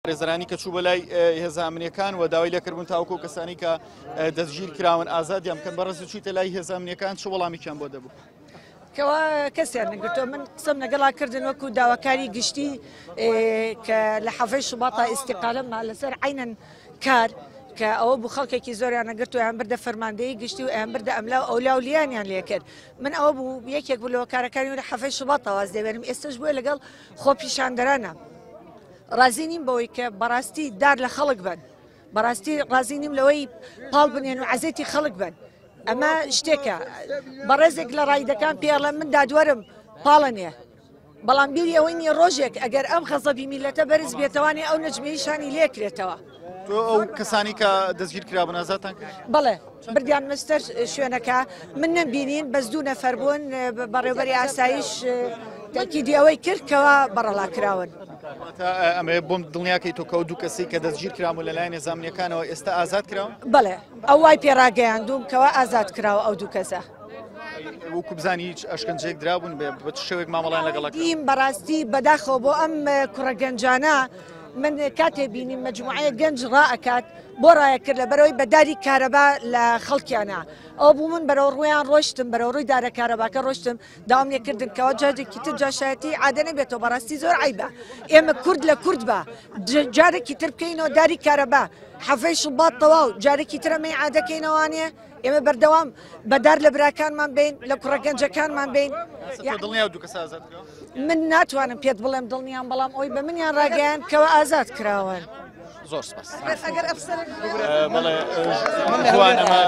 ڕێزەرانی کە چوو بەلای هێزە ئەمنیەکان و داوای لێکردبوون تاوەکو کەسانی کە دەستگیر کراون ئازادیان بکەن بەڕێز چوویتە لای هێزە ئەمنیەکان چ وەڵامێکیان بۆ دەبوو؟ کەوا کەسیان نەگرتووە من قسەم لەگەڵا کردن وەکو داواکاری گشتی کە لە حەڤەی شوباتا ئیستیقالەمە لەسەر عینەن کار کە ئەوە بوو خەڵکێکی زۆریان نەگرت و ئەیان بردە فەرماندەیی گشتی و ئەیان بردە ئەملا و ئەولاولیانیان لێ کرد من ئەوە بوو یەکێک بوو لەوە کارەکانی و لە حەڤەی شوباتا واز دەبێنم ئێستش بووە لەگەڵ خۆ پیشاندەرانە ڕازی نیم بەوەی کە بەڕاستی دار لە خەڵک بن بەڕاستی ڕازی نیم لەوەی پاڵ بنێن و عەزێتی خەڵک بن ئەمە شتێکە بەڕێزێک لە ڕایدەکان پێڵە من دادوەرم پاڵە نییە بەڵام بیری ئەوەی نیە ڕۆژێک ئەگەر ئەم خەزەبی میلەتە بەرز بێتەوانی ئەو نەجمەیشانی لێکرێتەوە تۆ ئەو کەسانی کە دەستگیر کرابوون ئازادتان کرد؟ بەڵێ بردیان مەستەر شوێنەکە من نەمبینین بەس دوو نەفەر بوون بەڕێوەبەری ئاسایش تاکیدی ئەوەی کرد کەوا بەڕەڵاکراون ئەمێ بۆم دڵنیاکەی تۆ کە دوو کەسی کە دەستگیر کرابوون لەلایەن هێزە ئەمنیەکانەوە ئێستا ئازاد کراون؟ بەڵێ ئەو وای پێڕاگەیاندووم کەوا ئازاد کراوە ئەو دوو کەسە وەکو بزانی هیچ ئەشکەنجەیەک درابوون بە شێوێک مامەڵیان لەگەڵەکە دیم بەڕاستی بەداخەوە بۆ ئەم کوڕە گەنجانە من کاتێ بینیم مەجموعەیە گەنج ڕائەکات بۆ ڕایەکرد لە بەرەوەی بەداری کارەبا لە خەڵکیانە ئەو بوو من بەرەو ڕویان ڕۆشتم بەرەو ڕووی دارە کارەباکە ڕۆشتم داوام لێکردن کەەوە جارێکی تر جاشایەتی عادە نەبێتەوە بەڕاستی زۆر عیبە ئێمە کورد لە کورد بە جارێکی تر بکەینەوە داری کارەبا حەڤەی شوبات تەواو جارێکی ترە مەی عادەکەینەوانێ ئێمە بەردەوام بەدار لە براکانمان بین لە کوڕە گەنجەکانمان بین دڵنیا دوو کەس ئازاد کراون؟ من ناتوانم پێت بڵێم دڵنیان بەڵام ئەوی بە منیان ڕاگەیان کەەوە ئازاد کراون زۆر سپاس ئەگەر ئەفسەر بەڵێ جوانەمە